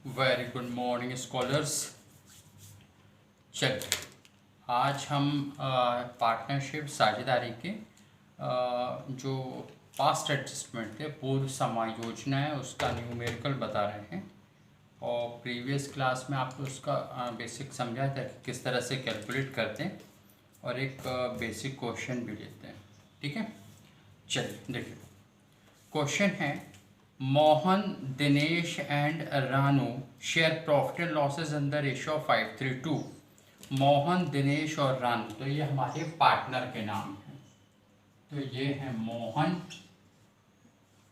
Very good morning scholars. चलिए आज हम पार्टनरशिप साझेदारी के जो पास्ट एडजस्टमेंट थे, पूर्व समायोजना है, उसका न्यूमेरिकल बता रहे हैं। और प्रीवियस क्लास में आपको उसका बेसिक समझाया था कि किस तरह से कैलकुलेट करते हैं, और एक बेसिक क्वेश्चन भी लेते हैं। ठीक है, चलिए देखिए क्वेश्चन है, Mohan, Dinesh and Ranu share profit and losses in the ratio of 5:3:2। Mohan, Dinesh और रानू, तो ये हमारे पार्टनर के नाम हैं। तो ये है मोहन,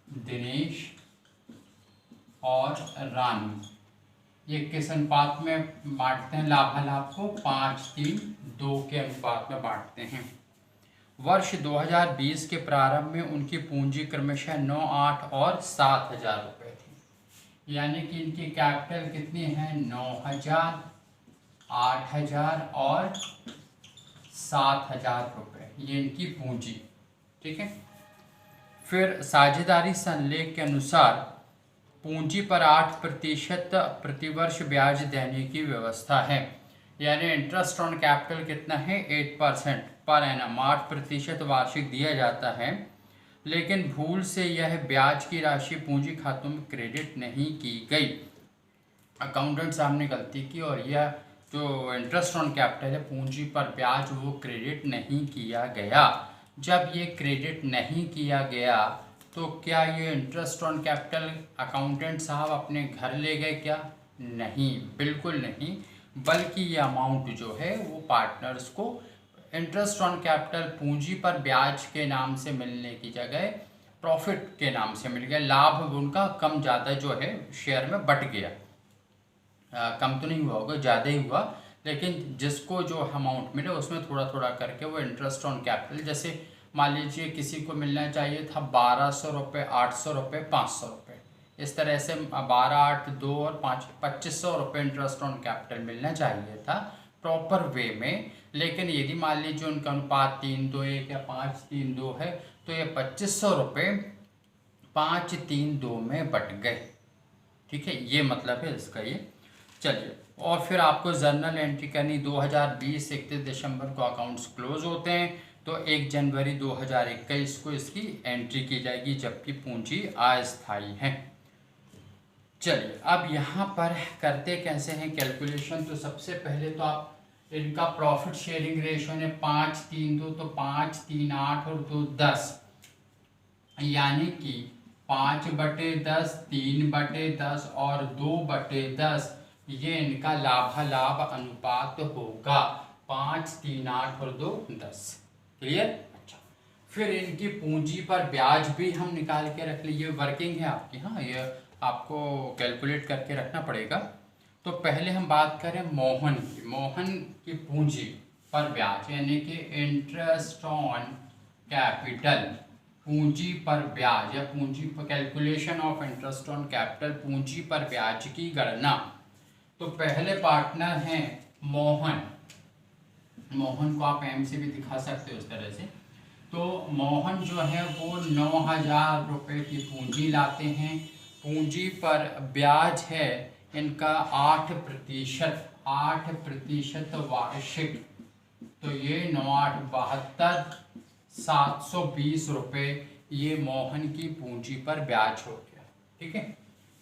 दिनेश और रानू। ये किस अनुपात में बांटते हैं? लाभालाभ को 5:3:2 के अनुपात में बांटते हैं। वर्ष 2020 के प्रारंभ में उनकी पूंजी क्रमशः 9, 8 और 7,000 रुपये थी। यानी कि इनकी कैपिटल कितनी है? 9,000, 8,000 और 7,000 रुपये, ये इनकी पूंजी। ठीक है, फिर साझेदारी संलेख के अनुसार पूंजी पर 8% प्रतिवर्ष ब्याज देने की व्यवस्था है। यानी इंटरेस्ट ऑन कैपिटल कितना है? 8% पर एनम, 8% वार्षिक दिया जाता है। लेकिन भूल से यह ब्याज की राशि पूंजी खातों में क्रेडिट नहीं की गई। अकाउंटेंट साहब ने गलती की और यह जो इंटरेस्ट ऑन कैपिटल है, पूंजी पर ब्याज, वो क्रेडिट नहीं किया गया। जब ये क्रेडिट नहीं किया गया तो क्या ये इंटरेस्ट ऑन कैपिटल अकाउंटेंट साहब अपने घर ले गए क्या? नहीं, बिल्कुल नहीं। बल्कि ये अमाउंट जो है वो पार्टनर्स को इंटरेस्ट ऑन कैपिटल पूंजी पर ब्याज के नाम से मिलने की जगह प्रॉफिट के नाम से मिल गया। लाभ उनका कम ज़्यादा जो है शेयर में बट गया। कम तो नहीं हुआ होगा, ज़्यादा ही हुआ, लेकिन जिसको जो अमाउंट मिले उसमें थोड़ा थोड़ा करके वो इंटरेस्ट ऑन कैपिटल, जैसे मान लीजिए किसी को मिलना चाहिए था 1,200 रुपये, 800 रुपये, 500 रुपये, इस तरह से 12, 8, 2 और 5, 2,500 रुपये इंटरेस्ट ऑन कैपिटल मिलना चाहिए था प्रॉपर वे में। लेकिन यदि मान लीजिए उनका अनुपात 3:1 या 5:3:2 है, तो ये 2,500 रुपये 5:3:2 में बट गए। ठीक है, ये मतलब है इसका ये। चलिए, और फिर आपको जर्नल एंट्री करनी। 2020 31 दिसंबर को अकाउंट्स क्लोज होते हैं, तो 1 जनवरी 2021 को इसकी एंट्री की जाएगी, जबकि पूंजी अस्थायी है। चलिए, अब यहाँ पर करते कैसे हैं कैलकुलेशन? तो सबसे पहले तो आप इनका प्रॉफिट शेयरिंग रेशियो है 5:3:2, तो 5, 3, 8 और 2, 10, यानी कि 5/10, 3/10 और 2/10, ये इनका लाभालाभ अनुपात होगा। 5, 3, 8 और 2, 10। क्लियर? अच्छा, फिर इनकी पूंजी पर ब्याज भी हम निकाल के रख लीजिए। वर्किंग है आपकी, हाँ, ये आपको कैलकुलेट करके रखना पड़ेगा। तो पहले हम बात करें मोहन की। मोहन की पूंजी पर ब्याज, यानी कि इंटरेस्ट ऑन कैपिटल, पूंजी पर ब्याज या पूंजी पर calculation of interest on capital, पूंजी पर ब्याज की गणना। तो पहले पार्टनर हैं मोहन। मोहन को आप एम से भी दिखा सकते हो इस तरह से। तो मोहन जो है वो 9,000 रुपये की पूंजी लाते हैं। पूंजी पर ब्याज है इनका 8%, 8% वार्षिक। तो ये 9,872, 720 रुपये ये मोहन की पूंजी पर ब्याज हो गया। ठीक है,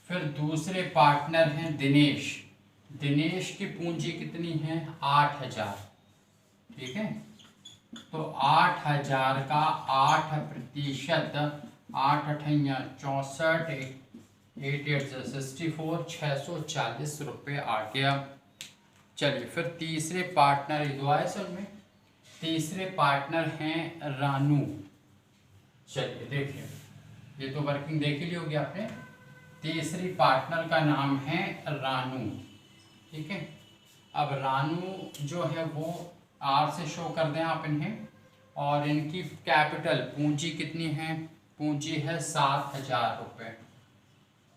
फिर दूसरे पार्टनर हैं दिनेश। दिनेश की पूंजी कितनी है? 8,000। ठीक है, तो 8,000 का 8%, 8 अठैया 64, 8 8 64, 640 रुपये आ गया। चलिए, फिर तीसरे पार्टनर दुआए सर में तीसरे पार्टनर हैं रानू। चलिए देखिए, ये तो वर्किंग देख ही ली होगी आपने। तीसरी पार्टनर का नाम है रानू। ठीक है, अब रानू जो है वो आर से शो कर दें आप इन्हें। और इनकी कैपिटल पूंजी कितनी है? पूंजी है 7,000 रुपये।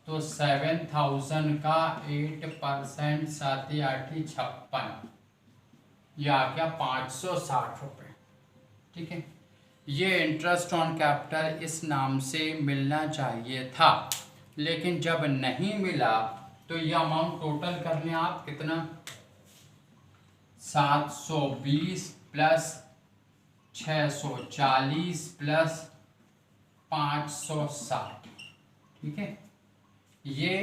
तो 7,000 का 8%, 7 8 56, यह आ गया 560 रुपये। ठीक है, ये इंटरेस्ट ऑन कैपिटल इस नाम से मिलना चाहिए था, लेकिन जब नहीं मिला तो ये अमाउंट टोटल कर लें आप कितना, 720 प्लस 640 प्लस 560, ठीक है। ये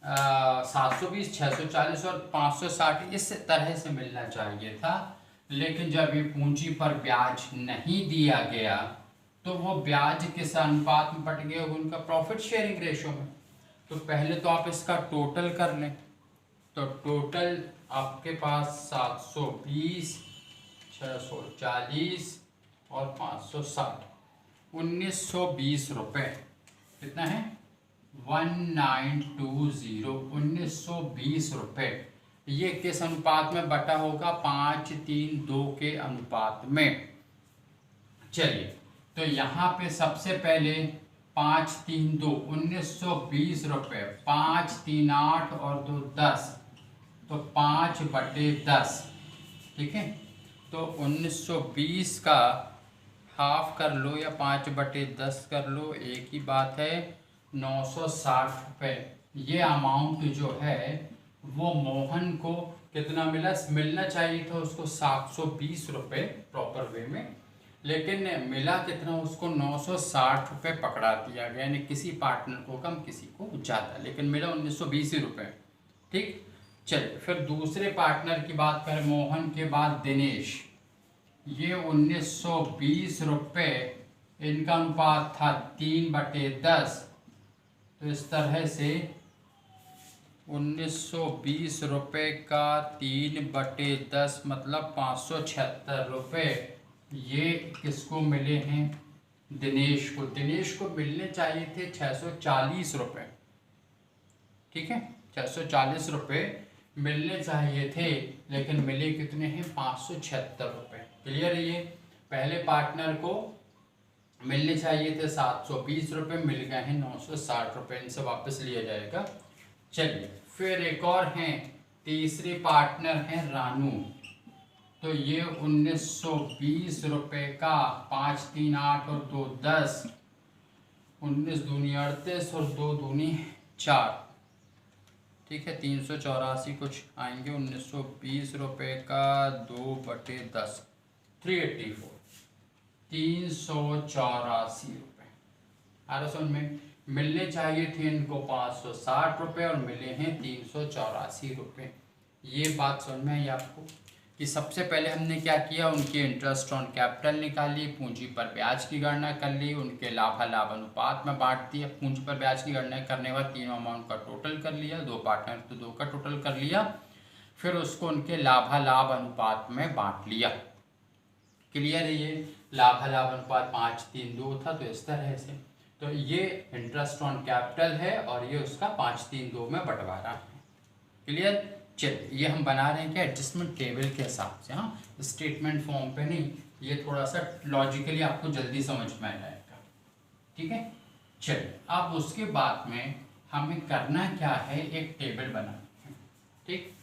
720, 640 और 560 इस तरह से मिलना चाहिए था, लेकिन जब ये पूंजी पर ब्याज नहीं दिया गया तो वो ब्याज किस अनुपात में बट गए, उनका प्रॉफिट शेयरिंग रेशो में। तो पहले तो आप इसका टोटल कर लें, तो टोटल आपके पास 720, 640 और 560, 1920 रुपये, कितना है 1920, 1920 रुपये। ये किस अनुपात में बटा होगा, 5:3:2 के अनुपात में। चलिए, तो यहाँ पे सबसे पहले 5:3:2, 1920 रुपये, 5×3 = 8 और 2 10, तो 5/10, ठीक है। तो 1920 का हाफ कर लो या 5/10 कर लो, एक ही बात है, 960 रुपये। ये अमाउंट जो है वो मोहन को कितना मिलना चाहिए था उसको 720 रुपये प्रॉपर वे में, लेकिन मिला कितना उसको 960 रुपये पकड़ा दिया गया, यानी किसी पार्टनर को कम किसी को ज़्यादा, लेकिन मिला 1920 रुपये, ठीक। चलिए, फिर दूसरे पार्टनर की बात करें, मोहन के बाद दिनेश, ये 1920 रुपये, इनका अनुपात था 3/10, तो इस तरह से 1920 रुपये का 3/10 मतलब 576 रुपये, ये किसको मिले हैं, दिनेश को। दिनेश को मिलने चाहिए थे 640 रुपये, ठीक है, 640 रुपये मिलने चाहिए थे, लेकिन मिले कितने हैं, 576 रुपये। क्लियर है ये। पहले पार्टनर को मिलने चाहिए थे 720 रुपये, मिल गए हैं 960 रुपये, इनसे वापस लिया जाएगा। चलिए, फिर एक और हैं, तीसरे पार्टनर हैं रानू, तो ये 1920 रुपये का 5×3 = 8 और 2 10, 19×2 = 38 और 2×2 = 4, ठीक है, 384 कुछ आएंगे। 1920 रुपये का 2/10, 384, 384 रुपये। आ रहा समझ में। मिलने चाहिए थे इनको 560 रुपये और मिले हैं 384 रुपये। ये बात समझ में आई आपको कि सबसे पहले हमने क्या किया, उनके इंटरेस्ट ऑन कैपिटल निकाली, पूंजी पर ब्याज की गणना कर ली, उनके लाभालाभ अनुपात में बांट दिया। पूंजी पर ब्याज की गणना करने के बाद तीनों अमाउंट का टोटल कर लिया, दो पार्टनर तो दो का टोटल कर लिया, फिर उसको उनके लाभालाभ अनुपात में बांट लिया। क्लियर है ये। लाभालाभ अनुपात 5:3:2 था, तो इस तरह से, तो ये इंटरेस्ट ऑन कैपिटल है और ये उसका 5:3:2 में बंटवारा है। क्लियर। चलिए, ये हम बना रहे हैं क्या, एडजस्टमेंट टेबल के हिसाब से, हाँ, स्टेटमेंट फॉर्म पे नहीं, ये थोड़ा सा लॉजिकली आपको जल्दी समझ में आ जाएगा, ठीक है। चलिए, अब उसके बाद में हमें करना क्या है, एक टेबल बनाना है, ठीक।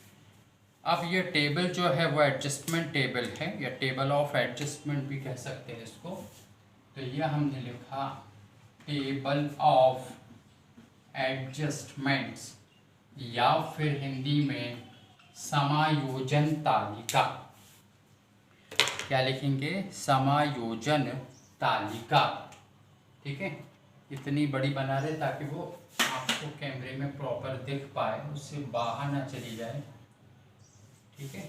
अब ये टेबल जो है वो एडजस्टमेंट टेबल है, या टेबल ऑफ एडजस्टमेंट भी कह सकते हैं इसको। तो ये हमने लिखा टेबल ऑफ एडजस्टमेंट्स, या फिर हिंदी में समायोजन तालिका। क्या लिखेंगे, समायोजन तालिका, ठीक है। इतनी बड़ी बना रहे ताकि वो आपको कैमरे में प्रॉपर दिख पाए, उससे बाहर ना चली जाए, ठीक है।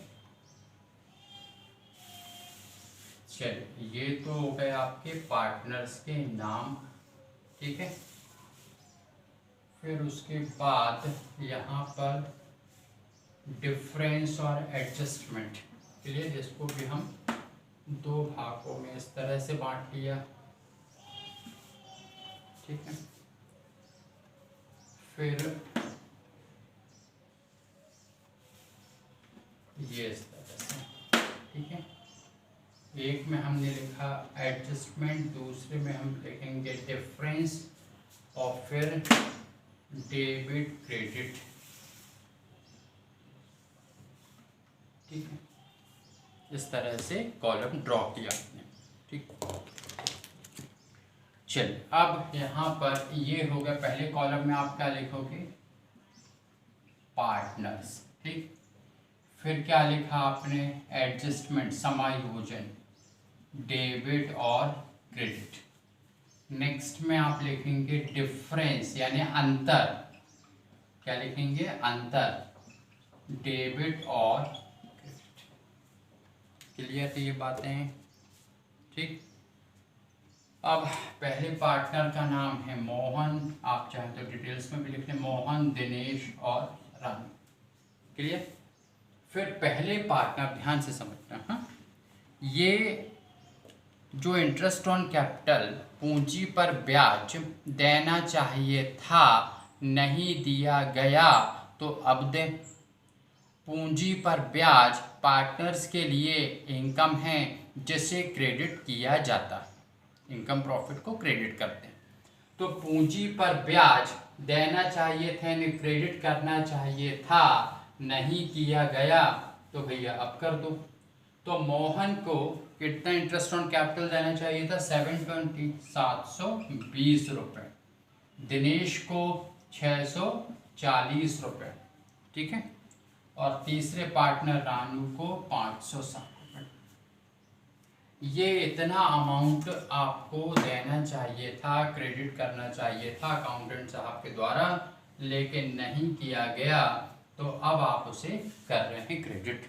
चलिए, ये तो हो गए आपके पार्टनर्स के नाम, ठीक है। फिर उसके बाद यहाँ पर डिफरेंस और एडजस्टमेंट के लिए, जिसको भी हम दो भागों में इस तरह से बांट लिया, ठीक है। फिर ये इस तरह से, ठीक है। एक में हमने लिखा एडजस्टमेंट, दूसरे में हम लिखेंगे डिफरेंस, और फिर डेबिट क्रेडिट, ठीक है। इस तरह से कॉलम ड्रॉ किया आपने, ठीक। चलिए, अब यहाँ पर ये हो गया, पहले कॉलम में आप क्या लिखोगे, पार्टनर्स। ठीक, फिर क्या लिखा आपने, एडजस्टमेंट समायोजन, डेबिट और क्रेडिट। नेक्स्ट में आप लिखेंगे डिफरेंस यानी अंतर, क्या लिखेंगे, अंतर, डेबिट और क्रेडिट। क्लियर है ये बातें? ठीक, अब पहले पार्टनर का नाम है मोहन, आप चाहें तो डिटेल्स में भी लिख लें, मोहन, दिनेश और रानू। क्लियर? फिर पहले पार्टनर ध्यान से समझना, हाँ, ये जो इंटरेस्ट ऑन कैपिटल पूंजी पर ब्याज देना चाहिए था नहीं दिया गया तो अब दे। पूंजी पर ब्याज पार्टनर्स के लिए इनकम है जिसे क्रेडिट किया जाता है, इनकम प्रॉफिट को क्रेडिट करते हैं। तो पूंजी पर ब्याज देना चाहिए था यानी क्रेडिट करना चाहिए था, नहीं किया गया तो भैया अब कर दो। तो मोहन को कितना इंटरेस्ट ऑन कैपिटल देना चाहिए था, 720 रुपये। दिनेश को 640 रुपये। ठीक है, और तीसरे पार्टनर रानू को 560 रुपये। ये इतना अमाउंट आपको देना चाहिए था, क्रेडिट करना चाहिए था अकाउंटेंट साहब के द्वारा, लेकिन नहीं किया गया तो अब आप उसे कर रहे हैं क्रेडिट।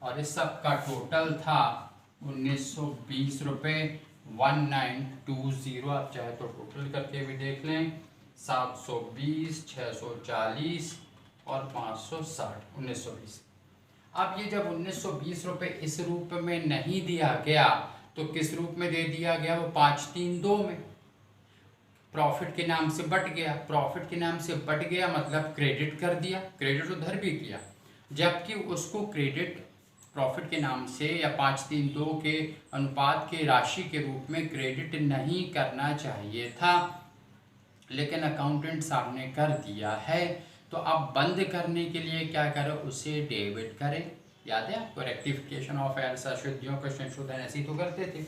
और इस सब का टोटल था 1920 रुपये 1920। आप चाहे तो टोटल करके भी देख लें, 720, 640 और 560, 1920। अब ये जब 1920 रुपये इस रूप में नहीं दिया गया तो किस रूप में दे दिया गया, वो 532 में प्रॉफिट के नाम से बट गया। प्रॉफिट के नाम से बट गया मतलब क्रेडिट कर दिया, क्रेडिट उधर भी किया, जबकि उसको क्रेडिट प्रॉफिट के नाम से या 532 के अनुपात के राशि के रूप में क्रेडिट नहीं करना चाहिए था, लेकिन अकाउंटेंट साहब ने कर दिया है। तो अब बंद करने के लिए क्या करें, उसे डेबिट करें। याद है आपको, रेक्टिफिकेशन ऑफ एरर्स, अशुद्धियों का संशोधन ऐसे ही तो करते थे।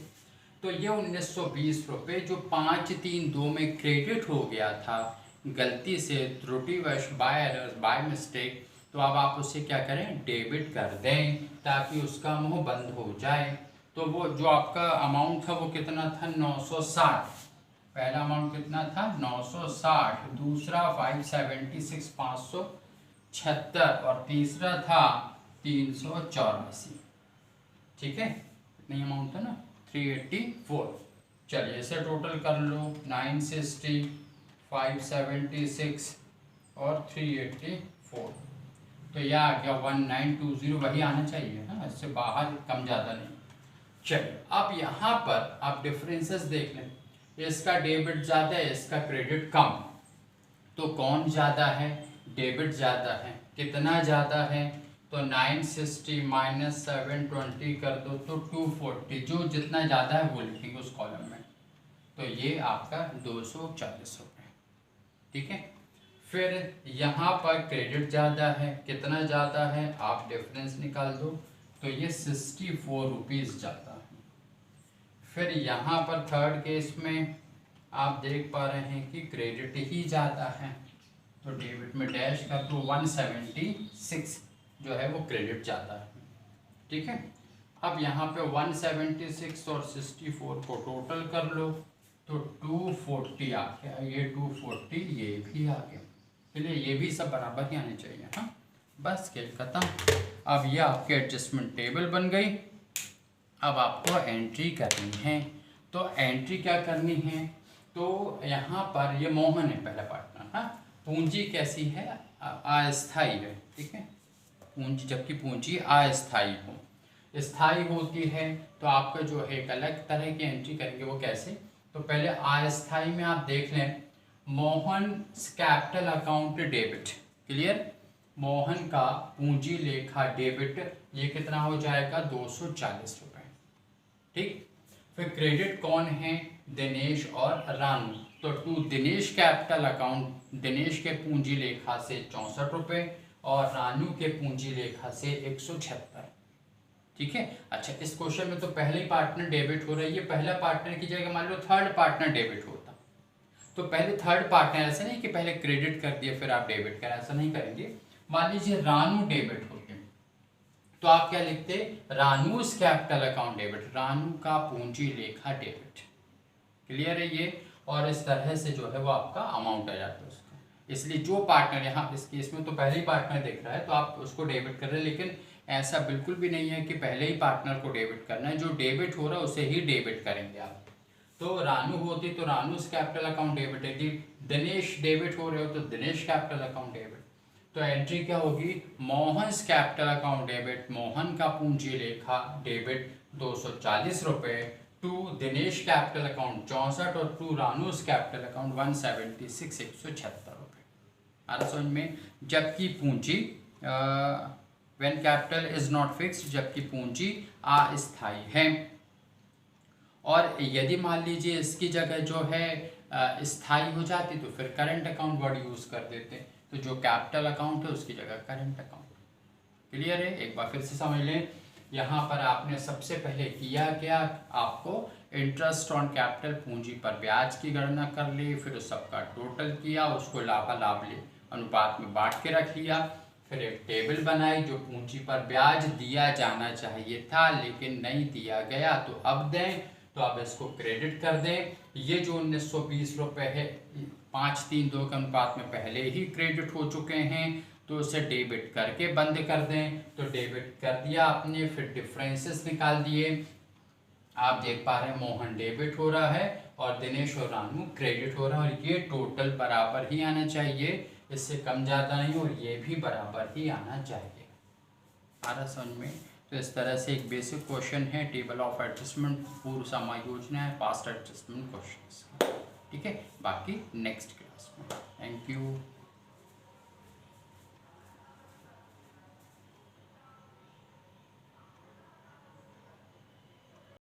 तो ये 1920 रुपये जो 532 में क्रेडिट हो गया था गलती से, त्रुटिवश, बाय एरर्स, बाय मिस्टेक, तो अब आप उसे क्या करें, डेबिट कर दें ताकि उसका मुंह बंद हो जाए। तो वो जो आपका अमाउंट था वो कितना था, 960। पहला अमाउंट कितना था, 960, दूसरा 576, 576 और तीसरा था 384। ठीक है, इतनी अमाउंट था ना, 384। चलिए इसे टोटल कर लो, 960, 576 और 384। तो यह आ गया 1920, वही आना चाहिए ना, इससे बाहर कम ज़्यादा नहीं। चलिए अब यहाँ पर आप डिफरेंसेस देख लें, इसका डेबिट ज़्यादा है, इसका क्रेडिट कम। तो कौन ज़्यादा है, डेबिट ज़्यादा है। कितना ज़्यादा है, तो 960 माइनस 720 कर दो तो 240, जो जितना ज़्यादा है वो लिखेंगे उस कॉलम में। तो ये आपका 240 रुपये। ठीक है, फिर यहाँ पर क्रेडिट ज़्यादा है, कितना ज़्यादा है, आप डिफरेंस निकाल दो, तो ये 64 रुपीज़ ज़्यादा है। फिर यहाँ पर थर्ड केस में आप देख पा रहे हैं कि क्रेडिट ही ज़्यादा है, तो डेबिट में डैश कर दो, 176 जो है वो क्रेडिट ज़्यादा है। ठीक है, अब यहाँ पे 176 और 64 को टोटल कर लो तो 240 आ गया, ये 240 ये भी आ गया। चलिए ये भी सब बराबर ही आने चाहिए। हाँ, बस खेल खत्म। अब ये आपके एडजस्टमेंट टेबल बन गई। अब आपको एंट्री करनी है, तो एंट्री क्या करनी है, तो यहाँ पर ये मोहन है पहला पार्टनर। हाँ, पूंजी कैसी है, अस्थाई है। ठीक है, पूंजी, जबकि पूंजी अस्थाई हो, स्थाई होती है तो आपका जो है एक अलग तरह की एंट्री करेंगे। वो कैसे, तो पहले अस्थाई में आप देख लें, Mohan capital account debit. Clear, Mohan का पूंजी लेखा डेबिट, ये कितना हो जाएगा, 240 रुपये। ठीक, फिर क्रेडिट कौन है, दिनेश और रानू, तो to Dinesh capital account, Dinesh के पूंजी लेखा से 64 रुपये और रानू के पूंजी लेखा से 176। ठीक है, अच्छा इस क्वेश्चन में तो पहले ही पार्टनर डेबिट हो रही है, पहला पार्टनर की जगह मान लो थर्ड पार्टनर डेबिट होता, तो पहले थर्ड पार्टनर, ऐसा नहीं कि पहले क्रेडिट कर दिया फिर आप डेबिट करें, ऐसा नहीं करेंगे। मान लीजिए रानू डेबिट हो गया, तो आप क्या लिखते, रानूज कैपिटल अकाउंट डेबिट, रानू का पूंजी लेखा डेबिट। क्लियर है ये। और इस तरह से जो है वो आपका अमाउंट आ जाता है उसका। इसलिए जो पार्टनर यहाँ इस केस में तो पहले ही पार्टनर देख रहा है तो आप उसको डेबिट कर रहे हैं, लेकिन ऐसा बिल्कुल भी नहीं है कि पहले ही पार्टनर को डेबिट करना है, जो डेबिट हो रहा है उसे ही डेबिट करेंगे आप। तो रानू होती तो रानूज कैपिटल अकाउंट डेबिट, यदि दिनेश डेबिट हो रहे हो तो दिनेश कैपिटल अकाउंट डेबिट। तो एंट्री क्या होगी, Mohan's capital account debit, Mohan का पूंजी लेखा डेबिट 240 रुपये, टू दिनेश कैपिटल अकाउंट 64 और टू रानूज कैपिटल अकाउंट 176 176 रुपये। आ रहा समझ में। जबकि पूंजी when capital is not fixed, जबकि पूंजी अस्थायी है। और यदि मान लीजिए इसकी जगह जो है स्थायी हो जाती तो फिर करंट अकाउंट वर्ड यूज कर देते, तो जो कैपिटल अकाउंट है उसकी जगह करंट अकाउंट। क्लियर है। एक बार फिर से समझ लें, यहाँ पर आपने सबसे पहले किया क्या, आपको इंटरेस्ट ऑन कैपिटल पूंजी पर ब्याज की गणना कर ली, फिर उस सबका टोटल किया, उसको लाभालाभ अनुपात में बांट के रख लिया, फिर एक टेबल बनाई जो पूंजी पर ब्याज दिया जाना चाहिए था लेकिन नहीं दिया गया तो अब दें, तो अब इसको क्रेडिट कर दें। ये जो 1920 रुपये है 5-3-2 के अनुपात में पहले ही क्रेडिट हो चुके हैं, तो उसे डेबिट करके बंद कर दें। तो डेबिट कर दिया आपने, फिर डिफरेंसेस निकाल दिए। आप देख पा रहे हैं मोहन डेबिट हो रहा है और दिनेश और रानू क्रेडिट हो रहा है, और ये टोटल बराबर ही आना चाहिए, इससे कम ज़्यादा नहीं, और ये भी बराबर ही आना चाहिए। आ रहा समझ में। तो इस तरह से एक बेसिक क्वेश्चन है, टेबल ऑफ एडजस्टमेंट, पूर्व समायोजन है, पास्ट एडजस्टमेंट क्वेश्चन। ठीक है, बाकी नेक्स्ट क्लास में। Thank you.